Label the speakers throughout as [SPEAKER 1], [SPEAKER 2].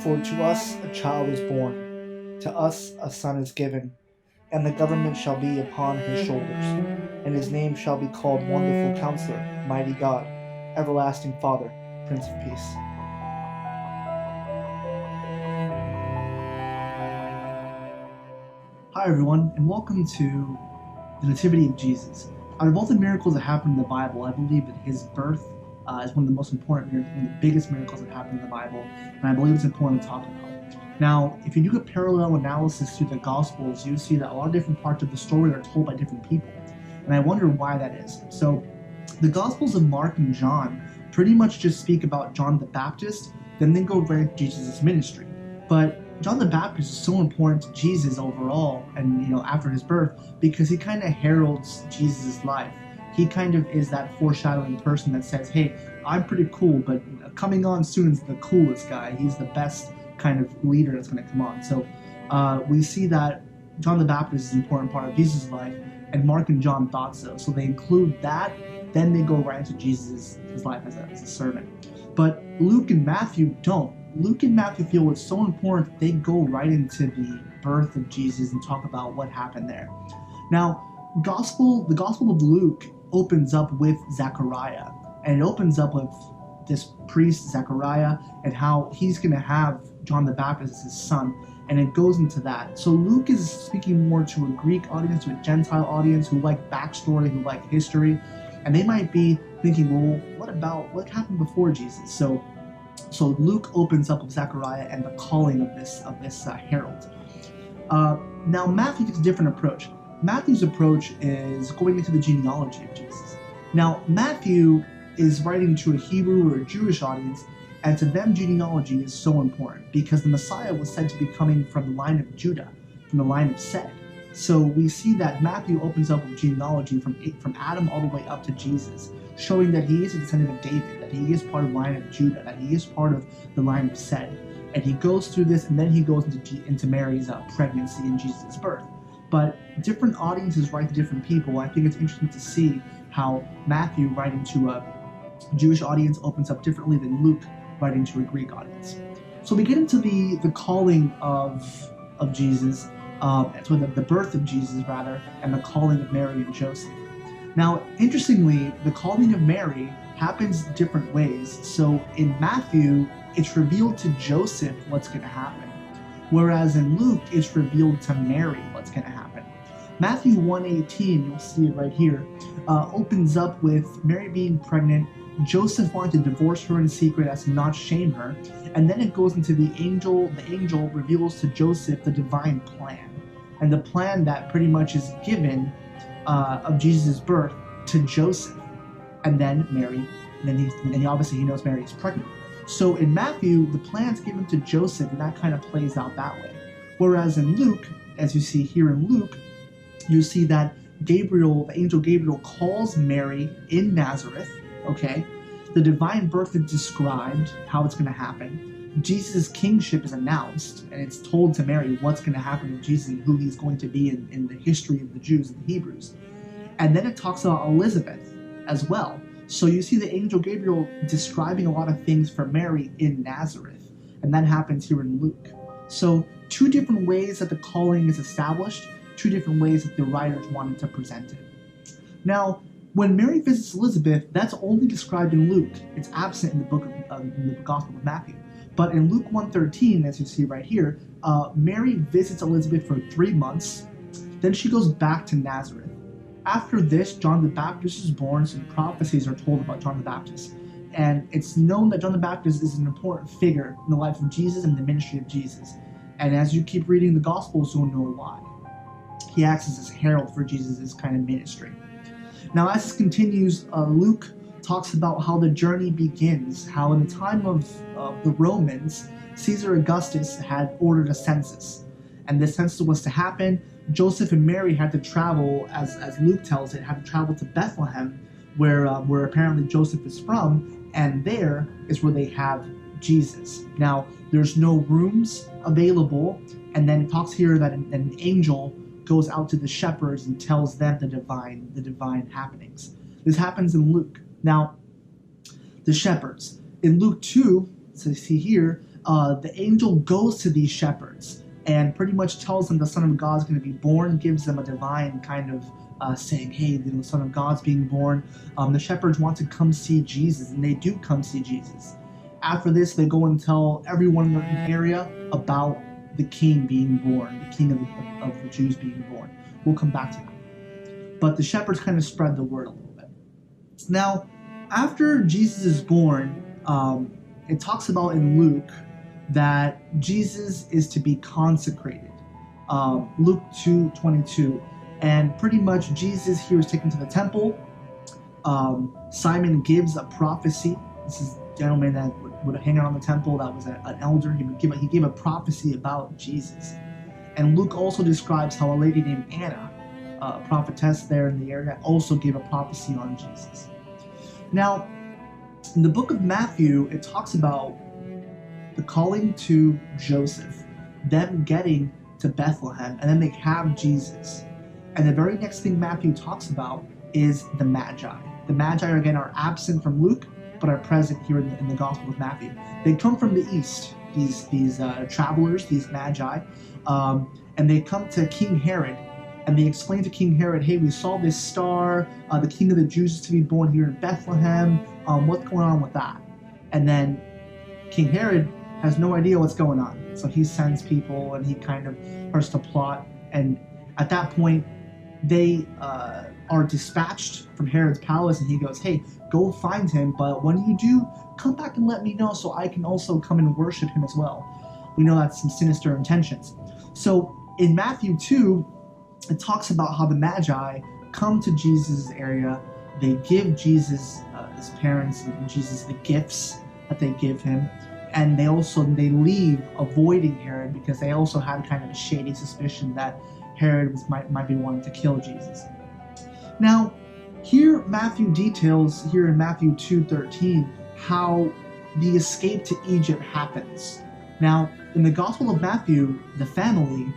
[SPEAKER 1] For to us a child is born, to us a son is given, and the government shall be upon his shoulders, and his name shall be called Wonderful Counselor, Mighty God, Everlasting Father, Prince of Peace. Hi everyone, and welcome to the Nativity of Jesus. Out of all the miracles that happen in the Bible, I believe that his birth is one of the most important miracles, one of the biggest miracles that happen in the Bible, and I believe it's important to talk about. Now, if you do a parallel analysis through the Gospels, you see that a lot of different parts of the story are told by different people, and I wonder why that is. So, the Gospels of Mark and John pretty much just speak about John the Baptist, then they go right into Jesus' ministry. But John the Baptist is so important to Jesus overall, and after his birth, because he kind of heralds Jesus' life. He kind of is that foreshadowing person that says, "Hey, I'm pretty cool, but coming on soon is the coolest guy. He's the best kind of leader that's going to come on." So we see that John the Baptist is an important part of Jesus' life, and Mark and John thought so. So they include that, then they go right into Jesus' life as a servant. But Luke and Matthew don't. Luke and Matthew feel it's so important that they go right into the birth of Jesus and talk about what happened there. Now, the Gospel of Luke opens up with Zechariah, and it opens up with this priest Zechariah and how he's going to have John the Baptist as his son, and it goes into that. So Luke is speaking more to a Greek audience, to a Gentile audience who like backstory, who like history, and they might be thinking, well, what happened before Jesus? So Luke opens up with Zechariah and the calling of this herald. Now Matthew takes a different approach. Matthew's approach is going into the genealogy of Jesus. Now Matthew is writing to a Hebrew or a Jewish audience, and to them genealogy is so important because the Messiah was said to be coming from the line of Judah, from the line of Seth. So we see that Matthew opens up with genealogy from Adam all the way up to Jesus, showing that he is a descendant of David, that he is part of the line of Judah, that he is part of the line of Seth. And he goes through this, and then he goes into Mary's pregnancy and Jesus' birth. But different audiences write to different people. I think it's interesting to see how Matthew writing to a Jewish audience opens up differently than Luke writing to a Greek audience. So we get into the calling of Jesus, so the birth of Jesus rather, and the calling of Mary and Joseph. Now, interestingly, the calling of Mary happens different ways. So in Matthew, it's revealed to Joseph what's going to happen, whereas in Luke, it's revealed to Mary what's going to happen. Matthew 1:18, you'll see it right here, opens up with Mary being pregnant, Joseph wanting to divorce her in secret as to not shame her, and then it goes into the angel reveals to Joseph the divine plan, and the plan that pretty much is given of Jesus' birth to Joseph, and then Mary, and then obviously he knows Mary is pregnant. So in Matthew, the plan's given to Joseph, and that kind of plays out that way. Whereas in Luke, as you see here in Luke, you see that the angel Gabriel calls Mary in Nazareth, okay? The divine birth is described, how it's going to happen. Jesus' kingship is announced, and it's told to Mary what's going to happen to Jesus and who he's going to be in the history of the Jews and the Hebrews. And then it talks about Elizabeth as well. So you see the angel Gabriel describing a lot of things for Mary in Nazareth, and that happens here in Luke. So two different ways that the calling is established, two different ways that the writers wanted to present it. Now, when Mary visits Elizabeth, that's only described in Luke. It's absent in the Gospel of Matthew. But in Luke 1:13, as you see right here, Mary visits Elizabeth for 3 months. Then she goes back to Nazareth. After this, John the Baptist is born, so prophecies are told about John the Baptist. And it's known that John the Baptist is an important figure in the life of Jesus and the ministry of Jesus. And as you keep reading the Gospels, you'll know why. He acts as this herald for Jesus' kind of ministry. Now, as this continues, Luke talks about how the journey begins, how in the time of the Romans, Caesar Augustus had ordered a census. And this census was to happen. Joseph and Mary had to travel, as Luke tells it, had to travel to Bethlehem, where apparently Joseph is from, and there is where they have Jesus. Now, there's no rooms available, and then it talks here that an angel goes out to the shepherds and tells them the divine happenings. This happens in Luke. Now, the shepherds. In Luke 2, so you see here, the angel goes to these shepherds and pretty much tells them the Son of God is going to be born, gives them a divine kind of saying, hey, the Son of God's being born. The shepherds want to come see Jesus, and they do come see Jesus. After this, they go and tell everyone in the area about the king being born, the king of the Jews being born. We'll come back to that. But the shepherds kind of spread the word a little bit. Now, after Jesus is born, it talks about in Luke that Jesus is to be consecrated. Luke 2:22. And pretty much Jesus here is taken to the temple. Simon gives a prophecy. This is a gentleman that would hang out on the temple, that was an elder. He gave a prophecy about Jesus. And Luke also describes how a lady named Anna, a prophetess there in the area, also gave a prophecy on Jesus. Now, in the book of Matthew, it talks about the calling to Joseph, them getting to Bethlehem, and then they have Jesus. And the very next thing Matthew talks about is the Magi. The Magi, again, are absent from Luke, but are present here in the Gospel of Matthew. They come from the east, these travelers, these Magi, and they come to King Herod, and they explain to King Herod, hey, we saw this star, the King of the Jews is to be born here in Bethlehem, what's going on with that? And then King Herod has no idea what's going on, so he sends people, and he kind of starts to plot, and at that point, they are dispatched from Herod's palace, and he goes, hey, go find him, but when you do, come back and let me know so I can also come and worship him as well. We know that's some sinister intentions. So in Matthew 2, it talks about how the Magi come to Jesus' area. They give Jesus, his parents, and Jesus the gifts that they give him, and they leave avoiding Herod because they also had kind of a shady suspicion that Herod might be wanting to kill Jesus. Now, here Matthew details, here in Matthew 2:13, how the escape to Egypt happens. Now, in the Gospel of Matthew, the family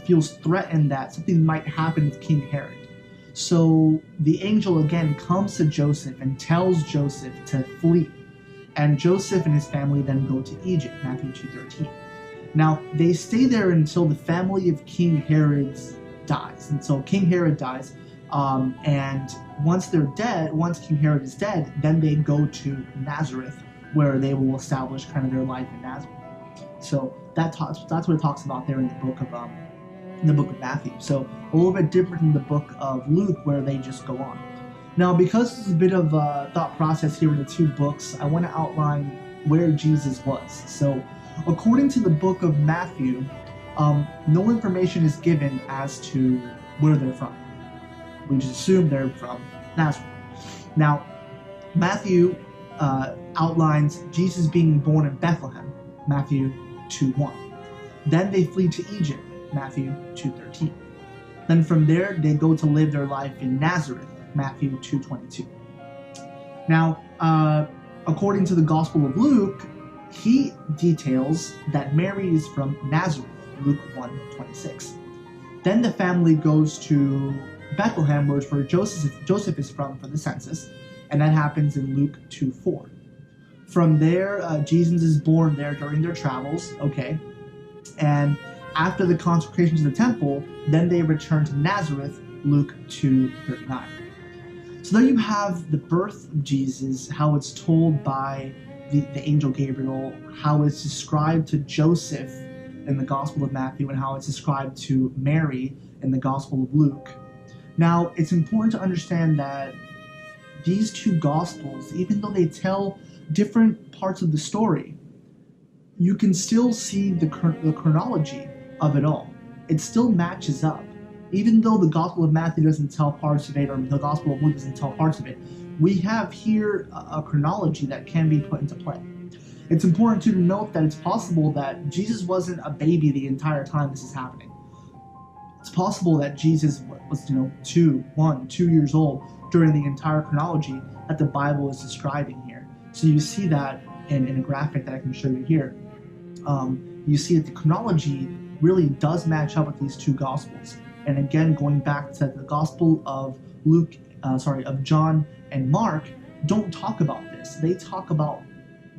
[SPEAKER 1] feels threatened that something might happen with King Herod. So the angel again comes to Joseph and tells Joseph to flee. And Joseph and his family then go to Egypt, Matthew 2:13. Now, they stay there until the family of King Herod dies. And so King Herod dies, and once King Herod is dead, then they go to Nazareth, where they will establish kind of their life in Nazareth. So that's what it talks about there in the book of Matthew. So a little bit different in the book of Luke, where they just go on. Now, because there's a bit of a thought process here in the two books, I want to outline where Jesus was. So according to the book of Matthew, no information is given as to where they're from. We just assume they're from Nazareth. Now, Matthew outlines Jesus being born in Bethlehem, Matthew 2:1. Then they flee to Egypt, Matthew 2:13. Then from there, they go to live their life in Nazareth, Matthew 2:22. Now, according to the Gospel of Luke, he details that Mary is from Nazareth, Luke 1:26. Then the family goes to Bethlehem, where Joseph is from for the census, and that happens in Luke 2:4. From there, Jesus is born there during their travels, okay, and after the consecration to the temple, then they return to Nazareth, Luke 2:39. So there you have the birth of Jesus, how it's told by the angel Gabriel, how it's described to Joseph in the Gospel of Matthew, and how it's described to Mary in the Gospel of Luke. Now, it's important to understand that these two Gospels, even though they tell different parts of the story, you can still see the chronology of it all. It still matches up. Even though the Gospel of Matthew doesn't tell parts of it, or the Gospel of Luke doesn't tell parts of it, we have here a chronology that can be put into play. It's important to note that it's possible that Jesus wasn't a baby the entire time this is happening. It's possible that Jesus was, 2 years old during the entire chronology that the Bible is describing here. So you see that in a graphic that I can show you here. You see that the chronology really does match up with these two Gospels. And again, going back to the Gospel of of John and Mark, don't talk about this. They talk about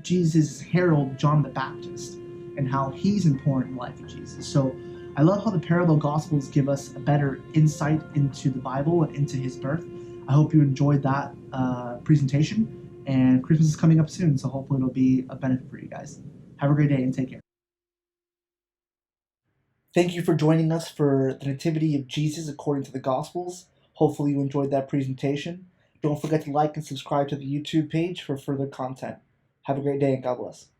[SPEAKER 1] Jesus' herald, John the Baptist, and how he's important in the life of Jesus. So I love how the parallel gospels give us a better insight into the Bible and into his birth. I hope you enjoyed that presentation. And Christmas is coming up soon, so hopefully it'll be a benefit for you guys. Have a great day and take care. Thank you for joining us for the Nativity of Jesus according to the Gospels. Hopefully you enjoyed that presentation. Don't forget to like and subscribe to the YouTube page for further content. Have a great day and God bless.